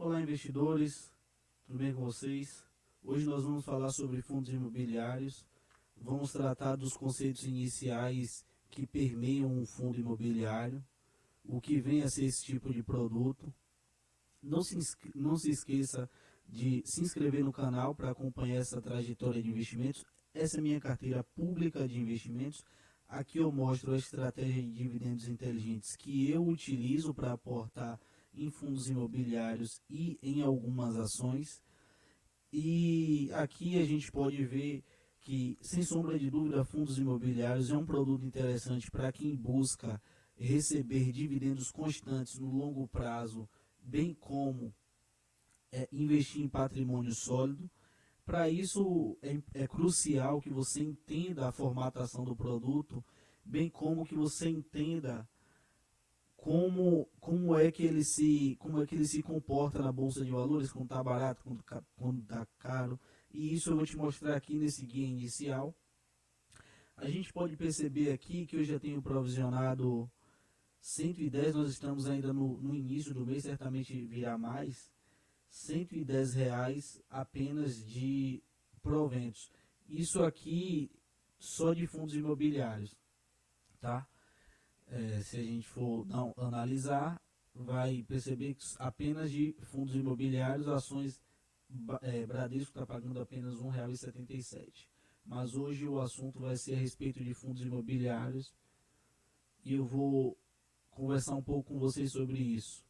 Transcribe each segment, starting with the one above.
Olá, investidores, tudo bem com vocês? Hoje nós vamos falar sobre fundos imobiliários, vamos tratar dos conceitos iniciais que permeiam um fundo imobiliário, o que vem a ser esse tipo de produto. Não se esqueça de se inscrever no canal para acompanhar essa trajetória de investimentos. Essa é a minha carteira pública de investimentos. Aqui eu mostro a estratégia de dividendos inteligentes que eu utilizo para aportar em fundos imobiliários e em algumas ações. E aqui a gente pode ver que, sem sombra de dúvida, fundos imobiliários é um produto interessante para quem busca receber dividendos constantes no longo prazo, bem como investir em patrimônio sólido. Para isso é crucial que você entenda a formatação do produto, bem como que você entenda como é que ele se comporta na bolsa de valores, quando está barato, quando está caro. E isso eu vou te mostrar aqui nesse guia inicial. A gente pode perceber aqui que eu já tenho provisionado 110, nós estamos ainda no início do mês, certamente virá mais, R$ 110 apenas de proventos. Isso aqui só de fundos imobiliários, tá? Se a gente for analisar, vai perceber que apenas de fundos imobiliários, ações Bradesco está pagando apenas R$ 1,77. Mas hoje o assunto vai ser a respeito de fundos imobiliários e eu vou conversar um pouco com vocês sobre isso.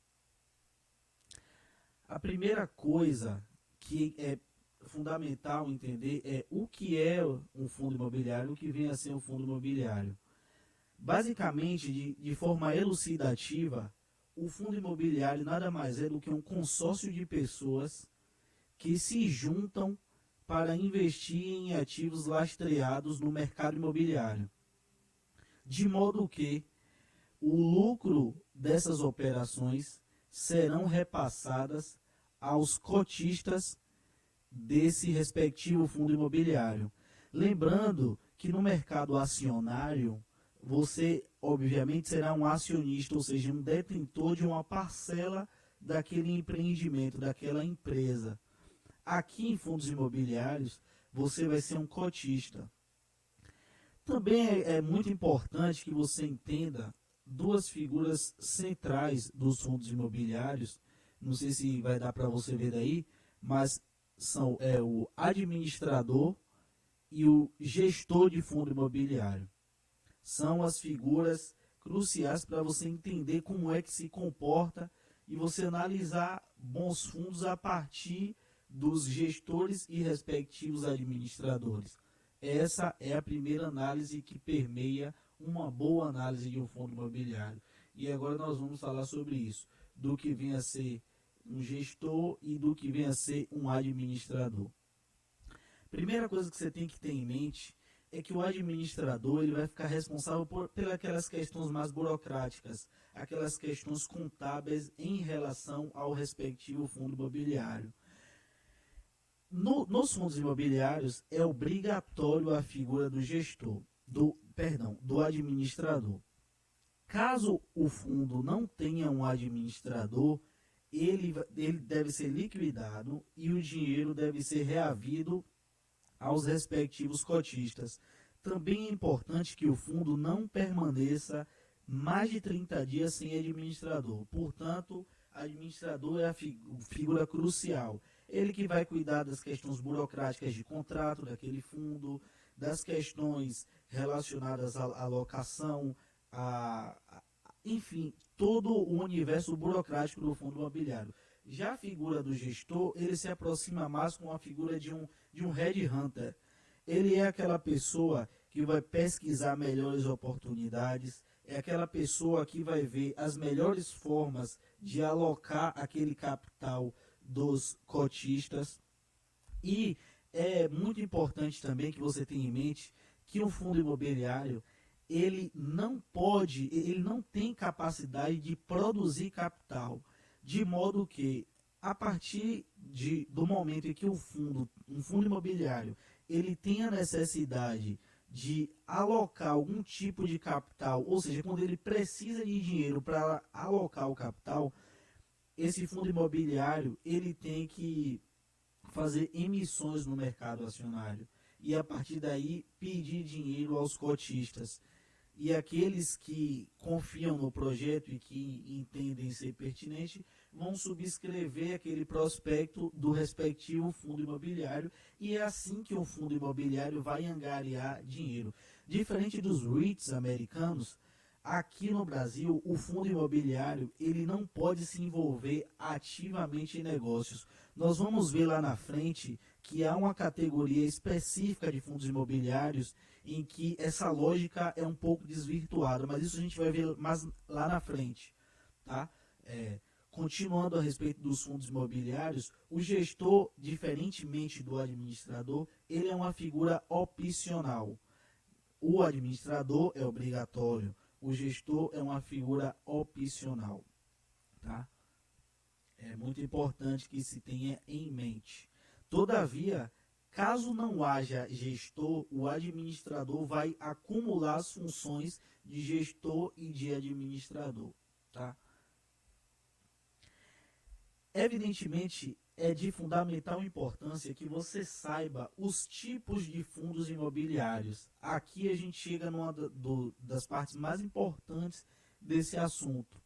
A primeira coisa que é fundamental entender é o que é um fundo imobiliário, o que vem a ser um fundo imobiliário. Basicamente, de forma elucidativa, o fundo imobiliário nada mais é do que um consórcio de pessoas que se juntam para investir em ativos lastreados no mercado imobiliário, de modo que o lucro dessas operações serão repassadas aos cotistas desse respectivo fundo imobiliário. Lembrando que no mercado acionário, você obviamente será um acionista, ou seja, um detentor de uma parcela daquele empreendimento, daquela empresa. Aqui em fundos imobiliários, você vai ser um cotista. Também é muito importante que você entenda duas figuras centrais dos fundos imobiliários. Não sei se vai dar para você ver daí, mas são o administrador e o gestor de fundo imobiliário. São as figuras cruciais para você entender como é que se comporta e você analisar bons fundos a partir dos gestores e respectivos administradores. Essa é a primeira análise que permeia uma boa análise de um fundo imobiliário. E agora nós vamos falar sobre isso, do que vem a ser um gestor e do que vem a ser um administrador. Primeira coisa que você tem que ter em mente é que o administrador ele vai ficar responsável pelas aquelas questões mais burocráticas, aquelas questões contábeis em relação ao respectivo fundo imobiliário. Nos fundos imobiliários é obrigatório a figura do gestor, do administrador. Caso o fundo não tenha um administrador, ele deve ser liquidado e o dinheiro deve ser reavido aos respectivos cotistas. Também é importante que o fundo não permaneça mais de 30 dias sem administrador. Portanto, administrador é a figura crucial. Ele que vai cuidar das questões burocráticas de contrato daquele fundo, das questões relacionadas à alocação, enfim, todo o universo burocrático do fundo imobiliário. Já a figura do gestor, ele se aproxima mais com a figura de um headhunter. Ele é aquela pessoa que vai pesquisar melhores oportunidades, é aquela pessoa que vai ver as melhores formas de alocar aquele capital dos cotistas. E é muito importante também que você tenha em mente que um fundo imobiliário ele não tem capacidade de produzir capital, de modo que a partir do momento em que um fundo imobiliário, ele tem a necessidade de alocar algum tipo de capital, ou seja, quando ele precisa de dinheiro para alocar o capital, esse fundo imobiliário ele tem que fazer emissões no mercado acionário e a partir daí pedir dinheiro aos cotistas. E aqueles que confiam no projeto e que entendem ser pertinente vão subscrever aquele prospecto do respectivo fundo imobiliário e é assim que o fundo imobiliário vai angariar dinheiro. Diferente dos REITs americanos, aqui no Brasil o fundo imobiliário ele não pode se envolver ativamente em negócios. Nós vamos ver lá na frente que há uma categoria específica de fundos imobiliários em que essa lógica é um pouco desvirtuada, mas isso a gente vai ver mais lá na frente, tá? Continuando a respeito dos fundos imobiliários, o gestor, diferentemente do administrador, ele é uma figura opcional. O administrador é obrigatório, o gestor é uma figura opcional, tá? É muito importante que se tenha em mente. Todavia, caso não haja gestor, o administrador vai acumular as funções de gestor e de administrador, tá? Evidentemente, é de fundamental importância que você saiba os tipos de fundos imobiliários. Aqui a gente chega numa das partes mais importantes desse assunto.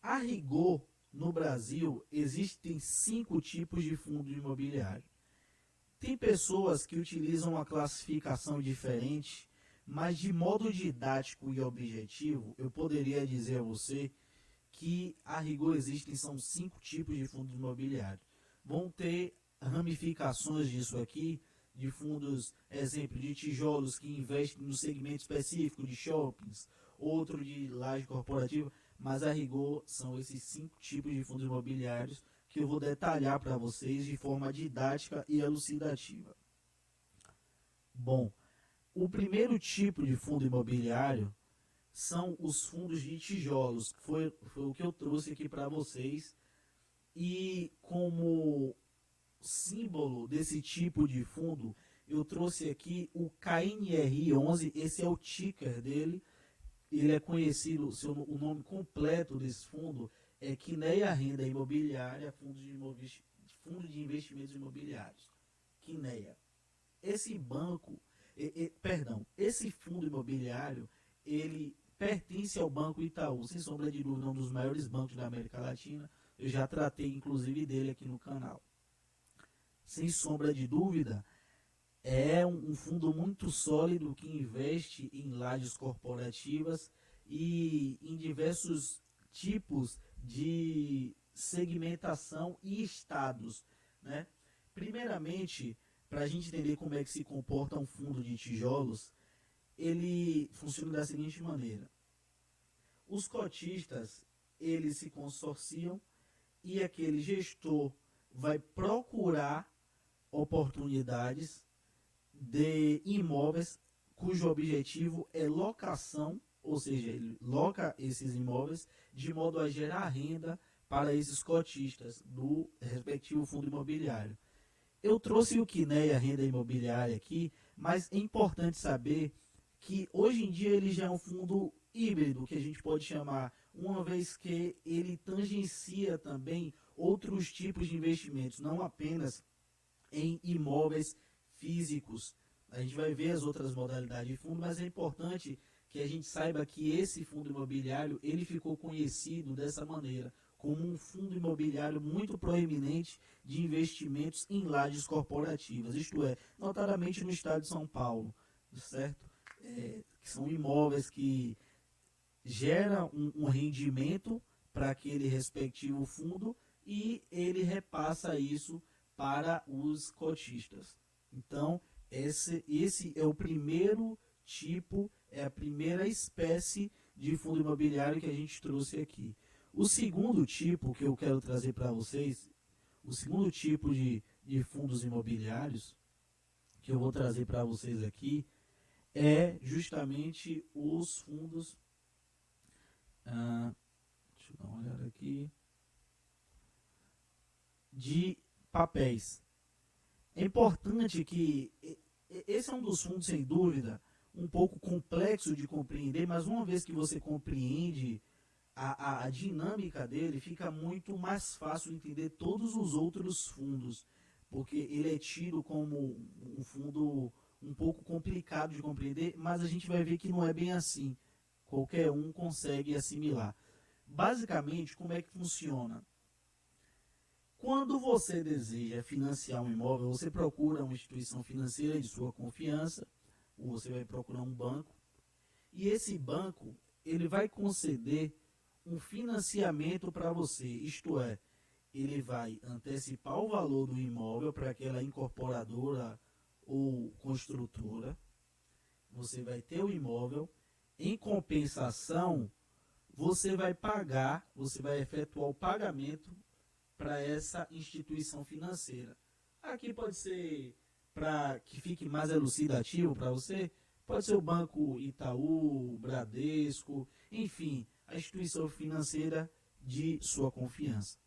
A rigor, no Brasil, existem 5 tipos de fundo imobiliário. Tem pessoas que utilizam uma classificação diferente, mas de modo didático e objetivo, eu poderia dizer a você que a rigor são 5 tipos de fundos imobiliários. Vão ter ramificações disso aqui, de fundos, exemplo, de tijolos que investem no segmento específico de shoppings, outro de laje corporativa, mas a rigor são esses 5 tipos de fundos imobiliários que eu vou detalhar para vocês de forma didática e elucidativa. Bom, o primeiro tipo de fundo imobiliário são os fundos de tijolos, que foi o que eu trouxe aqui para vocês. E como símbolo desse tipo de fundo, eu trouxe aqui o KNR11, esse é o ticker dele. Ele é conhecido, o nome completo desse fundo é Quineia Renda Imobiliária, Fundo de Investimentos Imobiliários. Quineia. Esse banco, esse fundo imobiliário, ele pertence ao Banco Itaú, sem sombra de dúvida, um dos maiores bancos da América Latina. Eu já tratei, inclusive, dele aqui no canal. Sem sombra de dúvida, é um fundo muito sólido que investe em lajes corporativas e em diversos tipos de segmentação e estados, né? Primeiramente, para a gente entender como é que se comporta um fundo de tijolos, ele funciona da seguinte maneira. Os cotistas, eles se consorciam e aquele gestor vai procurar oportunidades de imóveis cujo objetivo é locação, ou seja, ele loca esses imóveis de modo a gerar renda para esses cotistas do respectivo fundo imobiliário. Eu trouxe o Quineia Renda Imobiliária aqui, mas é importante saber que hoje em dia ele já é um fundo híbrido, que a gente pode chamar, uma vez que ele tangencia também outros tipos de investimentos, não apenas em imóveis físicos. A gente vai ver as outras modalidades de fundo, mas é importante que a gente saiba que esse fundo imobiliário, ele ficou conhecido dessa maneira, como um fundo imobiliário muito proeminente de investimentos em lajes corporativas, isto é, notadamente no estado de São Paulo, certo? Que são imóveis que geram um rendimento para aquele respectivo fundo e ele repassa isso para os cotistas. Então, esse é o primeiro tipo, é a primeira espécie de fundo imobiliário que a gente trouxe aqui. O segundo tipo que eu quero trazer para vocês, o segundo tipo de fundos imobiliários que eu vou trazer para vocês aqui, é justamente os fundos. Deixa eu dar uma olhada aqui. De papéis. É importante que esse é um dos fundos, sem dúvida, um pouco complexo de compreender, mas uma vez que você compreende a dinâmica dele fica muito mais fácil entender todos os outros fundos, porque ele é tido como um fundo um pouco complicado de compreender, mas a gente vai ver que não é bem assim. Qualquer um consegue assimilar. Basicamente, como é que funciona? Quando você deseja financiar um imóvel, você procura uma instituição financeira de sua confiança, ou você vai procurar um banco, e esse banco ele vai conceder um financiamento para você, isto é, ele vai antecipar o valor do imóvel para aquela incorporadora ou construtora. Você vai ter o imóvel, em compensação, você vai pagar, você vai efetuar o pagamento para essa instituição financeira. Aqui pode ser, para que fique mais elucidativo para você, pode ser o Banco Itaú, Bradesco, enfim, a instituição financeira de sua confiança.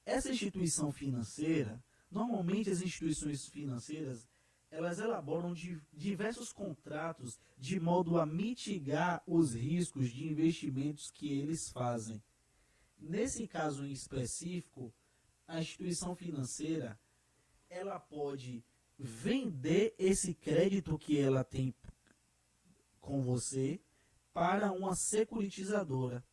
Essa instituição financeira, normalmente as instituições financeiras, elas elaboram diversos contratos de modo a mitigar os riscos de investimentos que eles fazem. Nesse caso em específico, a instituição financeira, ela pode vender esse crédito que ela tem com você para uma securitizadora.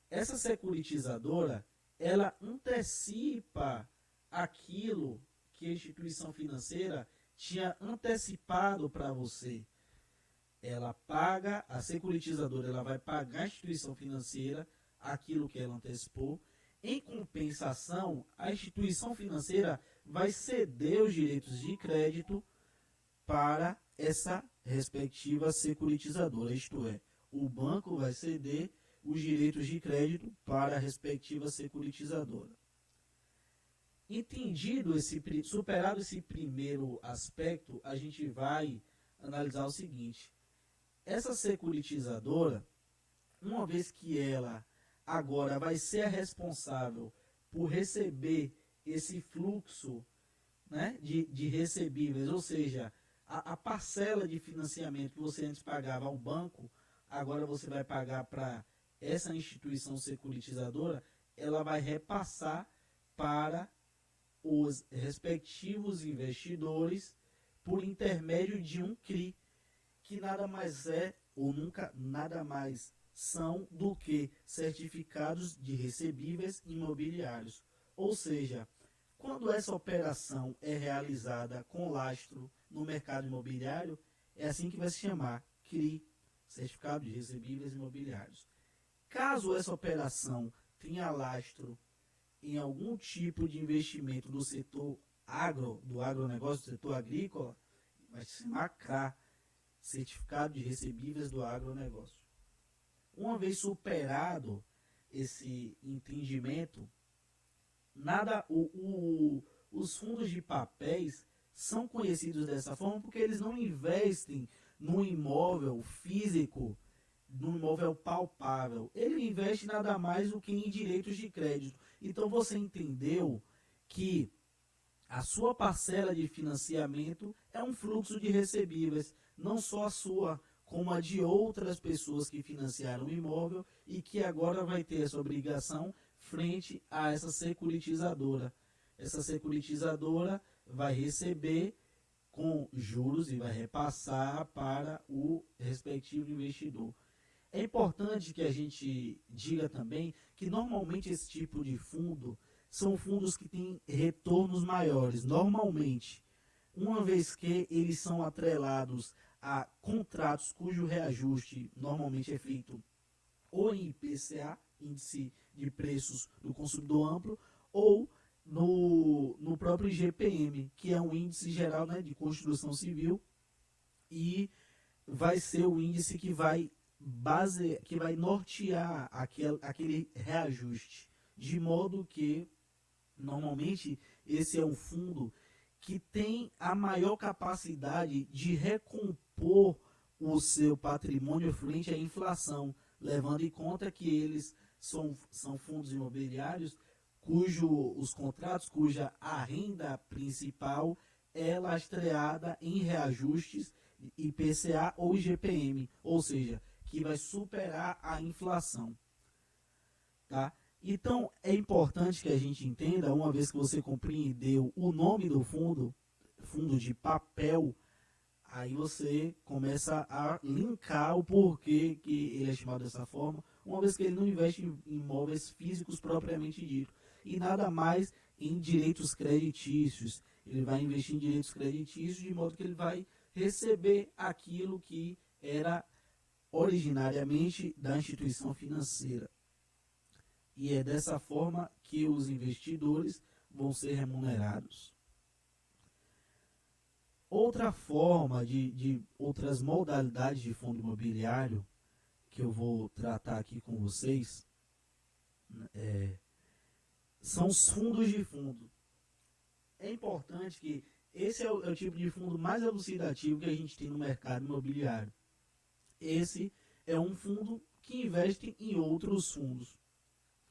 Essa securitizadora, ela antecipa aquilo que a instituição financeira tinha antecipado para você. Ela paga, a securitizadora ela vai pagar a instituição financeira aquilo que ela antecipou. Em compensação, a instituição financeira vai ceder os direitos de crédito para essa respectiva securitizadora, isto é, o banco vai ceder os direitos de crédito para a respectiva securitizadora. Superado esse primeiro aspecto, a gente vai analisar o seguinte: essa securitizadora, uma vez que ela agora vai ser a responsável por receber esse fluxo, né, de recebíveis, ou seja, a parcela de financiamento que você antes pagava ao banco, agora você vai pagar para essa instituição securitizadora, ela vai repassar para os respectivos investidores por intermédio de um CRI, que nada mais é ou nunca nada mais são do que certificados de recebíveis imobiliários. Ou seja, quando essa operação é realizada com lastro no mercado imobiliário, é assim que vai se chamar, CRI, Certificado de Recebíveis Imobiliários. Caso essa operação tenha lastro em algum tipo de investimento do setor do agronegócio, do setor agrícola, vai se chamar CRA, Certificado de Recebíveis do Agronegócio. Uma vez superado esse entendimento, os fundos de papéis são conhecidos dessa forma porque eles não investem no imóvel físico, no imóvel palpável. Ele investe nada mais do que em direitos de crédito. Então você entendeu que a sua parcela de financiamento é um fluxo de recebíveis, não só a sua, como a de outras pessoas que financiaram o imóvel e que agora vai ter essa obrigação frente a essa securitizadora. Essa securitizadora vai receber com juros e vai repassar para o respectivo investidor. É importante que a gente diga também que normalmente esse tipo de fundo são fundos que têm retornos maiores, normalmente, uma vez que eles são atrelados a contratos cujo reajuste normalmente é feito ou em IPCA, Índice de Preços do Consumidor Amplo, ou no próprio IGPM, que é um índice geral, né, de construção civil, e vai ser o índice que vai nortear aquele reajuste, de modo que normalmente esse é um fundo que tem a maior capacidade de recompor o seu patrimônio frente à inflação, levando em conta que eles são fundos imobiliários os contratos cuja a renda principal é lastreada em reajustes IPCA ou IGPM, ou seja, que vai superar a inflação. Tá? Então, é importante que a gente entenda, uma vez que você compreendeu o nome do fundo, fundo de papel, aí você começa a linkar o porquê que ele é chamado dessa forma, uma vez que ele não investe em imóveis físicos propriamente dito, e nada mais em direitos creditícios. Ele vai investir em direitos creditícios de modo que ele vai receber aquilo que era originariamente da instituição financeira. E é dessa forma que os investidores vão ser remunerados. Outra forma outras modalidades de fundo imobiliário que eu vou tratar aqui com vocês são os fundos de fundo. É importante que esse é o tipo de fundo mais elucidativo que a gente tem no mercado imobiliário. Esse é um fundo que investe em outros fundos.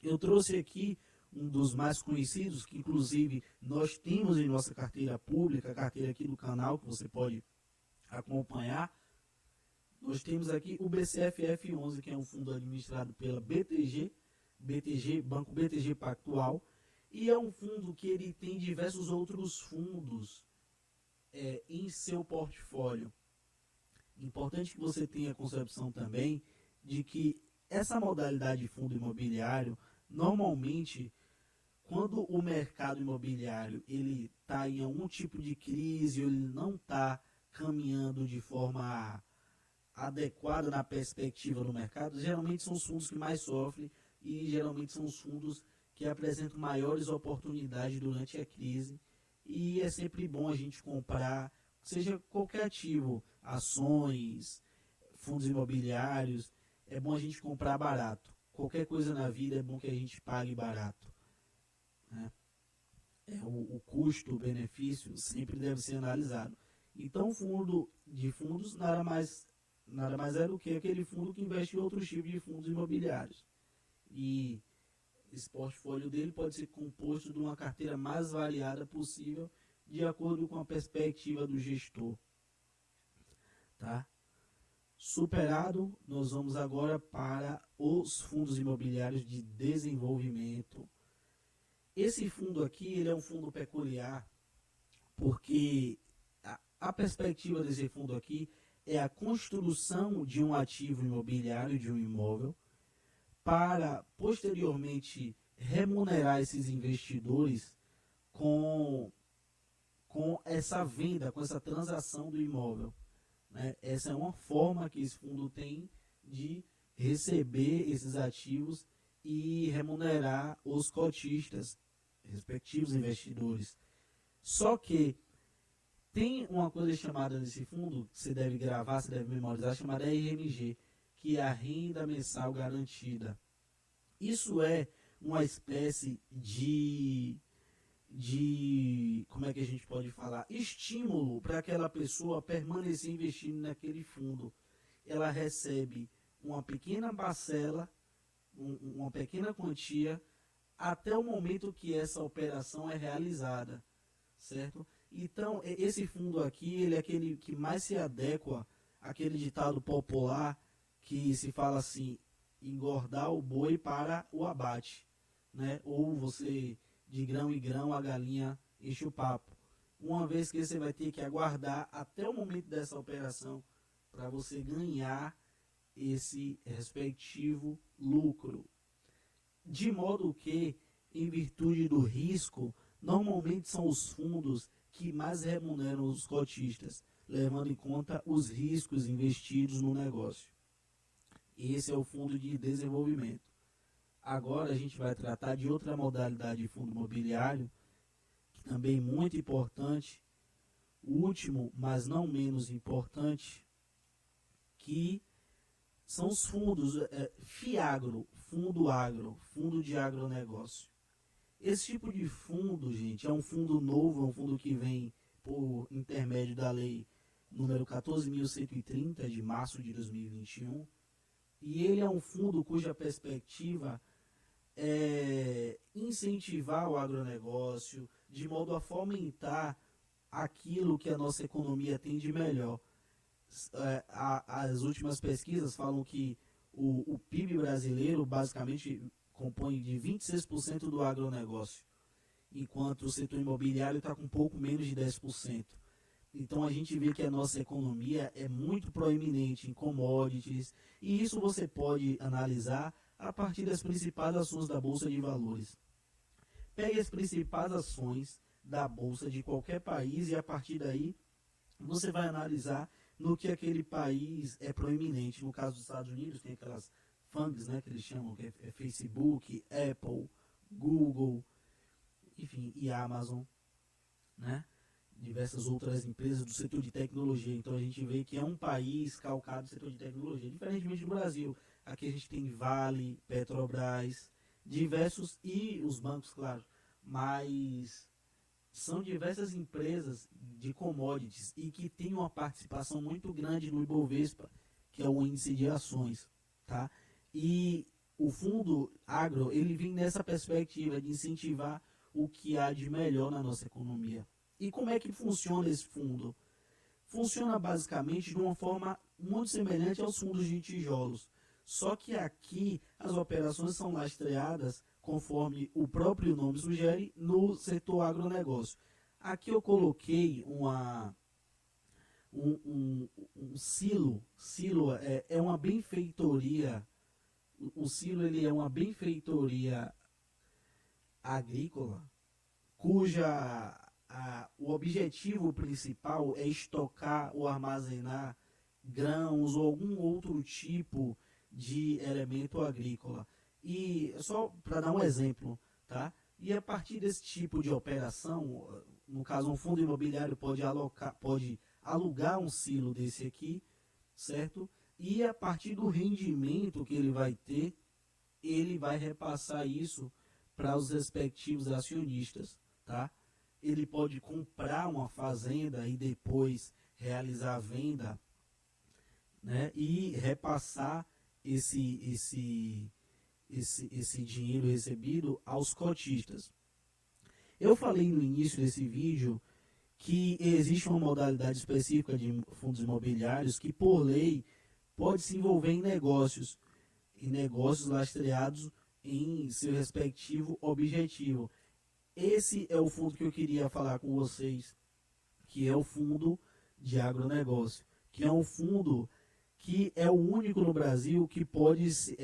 Eu trouxe aqui um dos mais conhecidos, que inclusive nós temos em nossa carteira pública, a carteira aqui do canal, que você pode acompanhar. Nós temos aqui o BCFF11, que é um fundo administrado pela BTG, Banco BTG Pactual, e é um fundo que ele tem diversos outros fundos em seu portfólio. Importante que você tenha concepção também de que essa modalidade de fundo imobiliário, normalmente, quando o mercado imobiliário ele está em algum tipo de crise, ou ele não está caminhando de forma adequada na perspectiva do mercado, geralmente são os fundos que mais sofrem e geralmente são os fundos que apresentam maiores oportunidades durante a crise. E é sempre bom a gente comprar, seja qualquer ativo, ações, fundos imobiliários, é bom a gente comprar barato. Qualquer coisa na vida é bom que a gente pague barato. Né? O custo-benefício sempre deve ser analisado. Então, o fundo de fundos nada mais é do que aquele fundo que investe em outros tipos de fundos imobiliários. E esse portfólio dele pode ser composto de uma carteira mais variada possível, de acordo com a perspectiva do gestor. Tá? Superado, nós vamos agora para os fundos imobiliários de desenvolvimento. Esse fundo aqui, ele é um fundo peculiar, porque a perspectiva desse fundo aqui é a construção de um ativo imobiliário, de um imóvel, para posteriormente remunerar esses investidores com essa venda, com essa transação do imóvel. Né? Essa é uma forma que esse fundo tem de receber esses ativos e remunerar os cotistas, respectivos investidores. Só que tem uma coisa chamada nesse fundo, que você deve gravar, você deve memorizar, chamada RMG, que é a renda mensal garantida. Isso é uma espécie de como é que a gente pode falar, estímulo para aquela pessoa permanecer investindo naquele fundo. Ela recebe uma pequena parcela, uma pequena quantia, até o momento que essa operação é realizada, certo? Então, esse fundo aqui, ele é aquele que mais se adequa àquele ditado popular que se fala assim, engordar o boi para o abate, né? Ou você, de grão em grão, a galinha enche o papo. Uma vez que você vai ter que aguardar até o momento dessa operação para você ganhar esse respectivo lucro. De modo que, em virtude do risco, normalmente são os fundos que mais remuneram os cotistas, levando em conta os riscos investidos no negócio. Esse é o fundo de desenvolvimento. Agora a gente vai tratar de outra modalidade de fundo imobiliário, que também é muito importante, o último, mas não menos importante, que são os fundos FIAGRO, Fundo Agro, Fundo de Agronegócio. Esse tipo de fundo, gente, é um fundo novo, é um fundo que vem por intermédio da lei número 14.130, de março de 2021, e ele é um fundo cuja perspectiva é incentivar o agronegócio, de modo a fomentar aquilo que a nossa economia tem de melhor. as últimas pesquisas falam que o PIB brasileiro basicamente compõe de 26% do agronegócio, enquanto o setor imobiliário está com um pouco menos de 10%. Então a gente vê que a nossa economia é muito proeminente em commodities, e isso você pode analisar a partir das principais ações da Bolsa de Valores. Pegue as principais ações da Bolsa de qualquer país e a partir daí você vai analisar no que aquele país é proeminente. No caso dos Estados Unidos, tem aquelas FANGs, né, que eles chamam, que é Facebook, Apple, Google, enfim, e Amazon, né? Diversas outras empresas do setor de tecnologia. Então a gente vê que é um país calcado no setor de tecnologia, diferentemente do Brasil. Aqui a gente tem Vale, Petrobras, diversos, e os bancos, claro, mas são diversas empresas de commodities e que têm uma participação muito grande no Ibovespa, que é o índice de ações, tá? E o fundo agro, ele vem nessa perspectiva de incentivar o que há de melhor na nossa economia. E como é que funciona esse fundo? Funciona basicamente de uma forma muito semelhante aos fundos de tijolos. Só que aqui as operações são lastreadas, conforme o próprio nome sugere, no setor agronegócio. Aqui eu coloquei um silo. Silo é uma benfeitoria. O silo ele é uma benfeitoria agrícola, cuja o objetivo principal é estocar ou armazenar grãos ou algum outro tipo de elemento agrícola. E só para dar um exemplo, tá? E a partir desse tipo de operação, no caso um fundo imobiliário pode alugar um silo desse aqui, certo? E a partir do rendimento que ele vai ter, ele vai repassar isso para os respectivos acionistas, tá? Ele pode comprar uma fazenda e depois realizar a venda, né? E repassar esse dinheiro recebido aos cotistas. Eu falei no início desse vídeo que existe uma modalidade específica de fundos imobiliários que, por lei, pode se envolver em negócios lastreados em seu respectivo objetivo. Esse é o fundo que eu queria falar com vocês, que é o fundo de agronegócio, que é um fundo que é o único no Brasil que pode se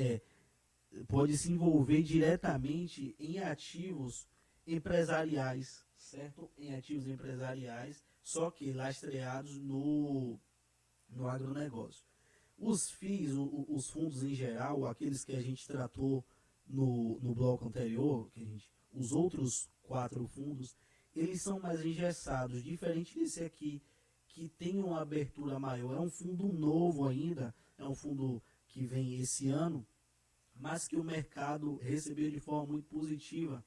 envolver diretamente em ativos empresariais, certo? Em ativos empresariais, só que lastreados no agronegócio. Os FIIs, os fundos em geral, aqueles que a gente tratou no bloco anterior, os outros 4 fundos, eles são mais engessados, diferente desse aqui, que tem uma abertura maior. É um fundo novo ainda, é um fundo que vem esse ano, mas que o mercado recebeu de forma muito positiva.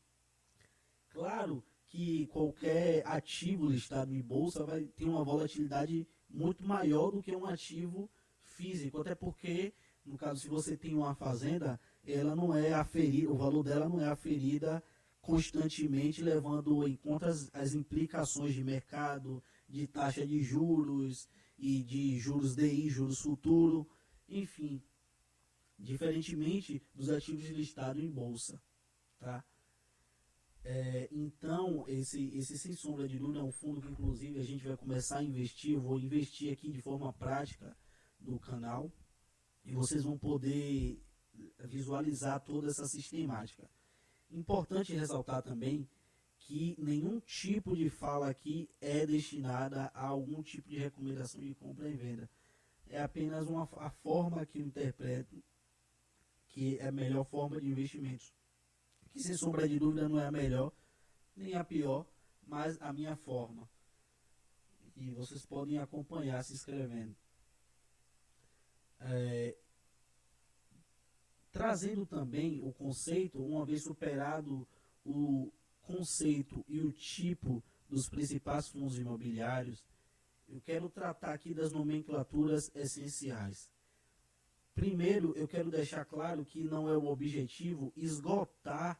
Claro que qualquer ativo listado em bolsa vai ter uma volatilidade muito maior do que um ativo físico, até porque, no caso, se você tem uma fazenda, ela não é aferida, o valor dela não é aferida constantemente, levando em conta as implicações de mercado, de taxa de juros e de juros DI, juros futuro, enfim, diferentemente dos ativos listados em bolsa, tá? Então, esse sem sombra de dúvida é um fundo que, inclusive, a gente vai começar a investir. Eu vou investir aqui de forma prática no canal e vocês vão poder visualizar toda essa sistemática. Importante ressaltar também que nenhum tipo de fala aqui é destinada a algum tipo de recomendação de compra e venda. É apenas a forma que eu interpreto que é a melhor forma de investimentos. Que sem sombra de dúvida não é a melhor, nem a pior, mas a minha forma. E vocês podem acompanhar se inscrevendo. Trazendo também o conceito, uma vez superado o conceito e o tipo dos principais fundos imobiliários, eu quero tratar aqui das nomenclaturas essenciais. Primeiro, eu quero deixar claro que não é o objetivo esgotar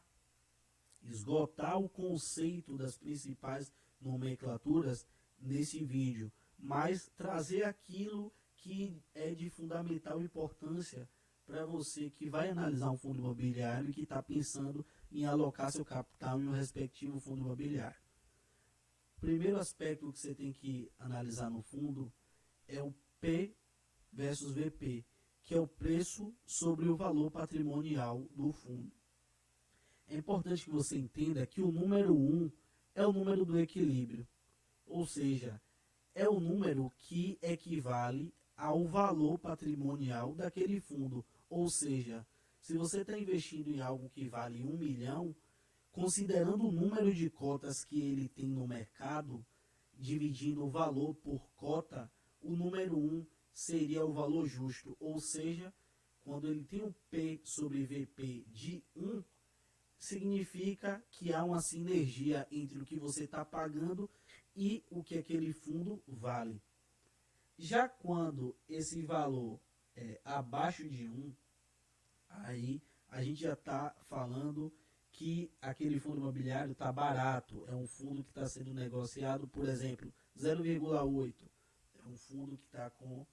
o conceito das principais nomenclaturas nesse vídeo, mas trazer aquilo que é de fundamental importância para você que vai analisar um fundo imobiliário e que está pensando em alocar seu capital em um respectivo fundo imobiliário. O primeiro aspecto que você tem que analisar no fundo é o P versus VP, que é o preço sobre o valor patrimonial do fundo. É importante que você entenda que o número 1 é o número do equilíbrio, ou seja, é o número que equivale ao valor patrimonial daquele fundo. Ou seja, se você está investindo em algo que vale 1 milhão, considerando o número de cotas que ele tem no mercado, dividindo o valor por cota, o número 1 seria o valor justo. Ou seja, quando ele tem um P sobre VP de 1, significa que há uma sinergia entre o que você está pagando e o que aquele fundo vale. Já quando esse valor é abaixo de 1, aí a gente já está falando que aquele fundo imobiliário está barato. É um fundo que está sendo negociado, por exemplo, 0,8. É um fundo que está com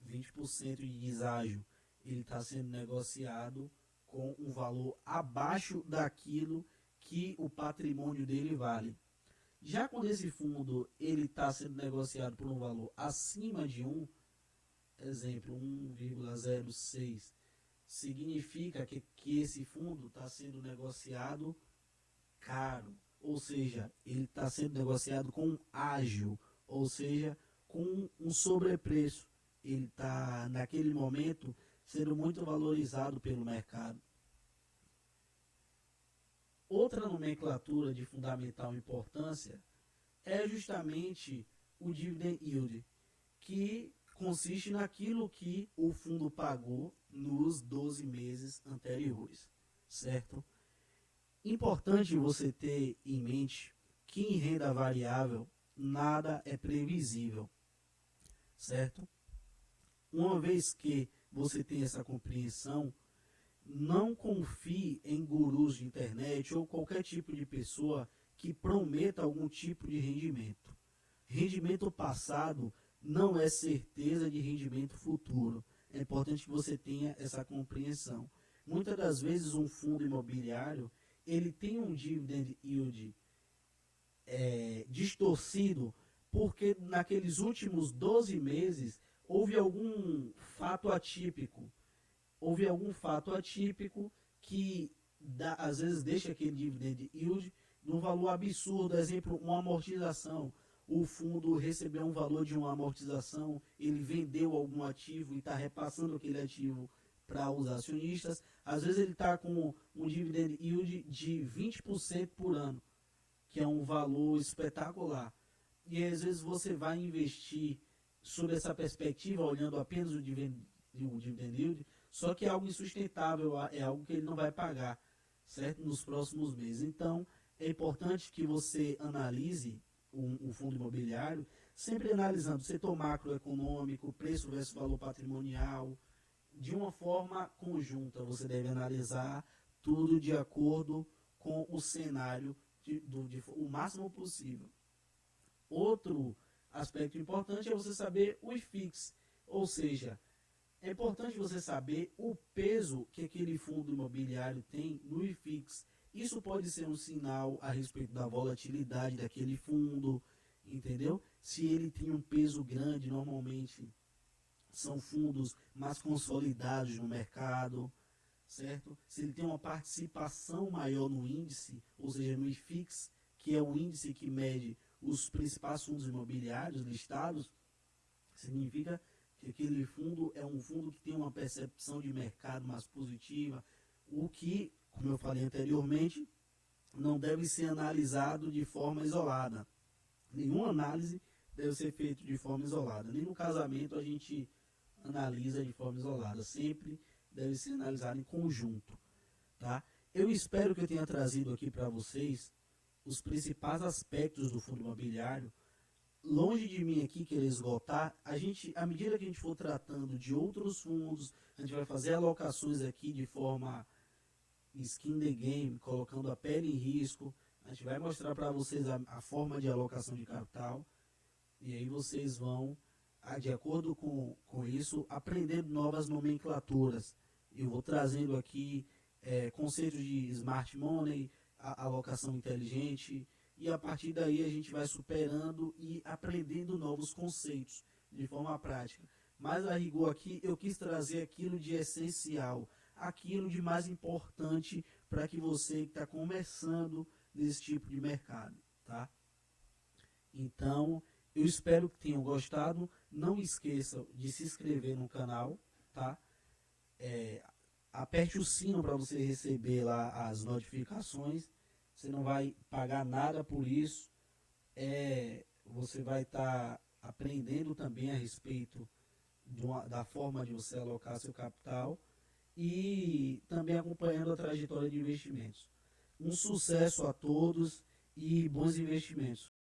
20% de deságio. Ele está sendo negociado com um valor abaixo daquilo que o patrimônio dele vale. Já quando esse fundo ele está sendo negociado por um valor acima de 1, exemplo 1,06, significa que esse fundo está sendo negociado caro, ou seja, ele está sendo negociado com ágio, ou seja, com um sobrepreço. Ele está, naquele momento, sendo muito valorizado pelo mercado. Outra nomenclatura de fundamental importância é justamente o dividend yield, que consiste naquilo que o fundo pagou nos 12 meses anteriores, certo? Importante você ter em mente que em renda variável nada é previsível, certo? Uma vez que você tem essa compreensão, não confie em gurus de internet ou qualquer tipo de pessoa que prometa algum tipo de rendimento. Rendimento passado não é certeza de rendimento futuro. É importante que você tenha essa compreensão. Muitas das vezes um fundo imobiliário ele tem um dividend yield distorcido porque naqueles últimos 12 meses houve algum fato atípico. Houve algum fato atípico que às vezes deixa aquele dividend yield num valor absurdo. Exemplo, uma amortização. O fundo recebeu um valor de uma amortização, ele vendeu algum ativo e está repassando aquele ativo para os acionistas. Às vezes ele está com um dividend yield de 20% por ano, que é um valor espetacular. E às vezes você vai investir sob essa perspectiva, olhando apenas o dividend yield, só que é algo insustentável, é algo que ele não vai pagar, certo? Nos próximos meses. Então, é importante que você analise um fundo imobiliário, sempre analisando o setor macroeconômico, preço versus valor patrimonial, de uma forma conjunta. Você deve analisar tudo de acordo com o cenário o máximo possível. Outro aspecto importante é você saber o IFIX, ou seja, é importante você saber o peso que aquele fundo imobiliário tem no IFIX. Isso pode ser um sinal a respeito da volatilidade daquele fundo, entendeu? Se ele tem um peso grande, normalmente são fundos mais consolidados no mercado, certo? Se ele tem uma participação maior no índice, ou seja, no IFIX, que é o índice que mede os principais fundos imobiliários listados, significa que aquele fundo é um fundo que tem uma percepção de mercado mais positiva, o que, como eu falei anteriormente, não deve ser analisado de forma isolada. Nenhuma análise deve ser feita de forma isolada. Nem no casamento a gente analisa de forma isolada. Sempre deve ser analisado em conjunto. Tá? Eu espero que eu tenha trazido aqui para vocês os principais aspectos do fundo imobiliário. Longe de mim aqui querer esgotar, à medida que a gente for tratando de outros fundos, a gente vai fazer alocações aqui de forma skin the game, colocando a pele em risco. A gente vai mostrar para vocês a forma de alocação de capital e aí vocês vão de acordo com isso, aprendendo novas nomenclaturas. Eu vou trazendo aqui conceitos de smart money, alocação inteligente, e a partir daí a gente vai superando e aprendendo novos conceitos de forma prática. Mas a rigor aqui eu quis trazer aquilo de essencial, aquilo de mais importante para que você que está começando nesse tipo de mercado, tá? Então, eu espero que tenham gostado. Não esqueça de se inscrever no canal, tá? Aperte o sino para você receber lá as notificações. Você não vai pagar nada por isso. Você vai estar aprendendo também a respeito da forma de você alocar seu capital e também acompanhando a trajetória de investimentos. Um sucesso a todos e bons investimentos.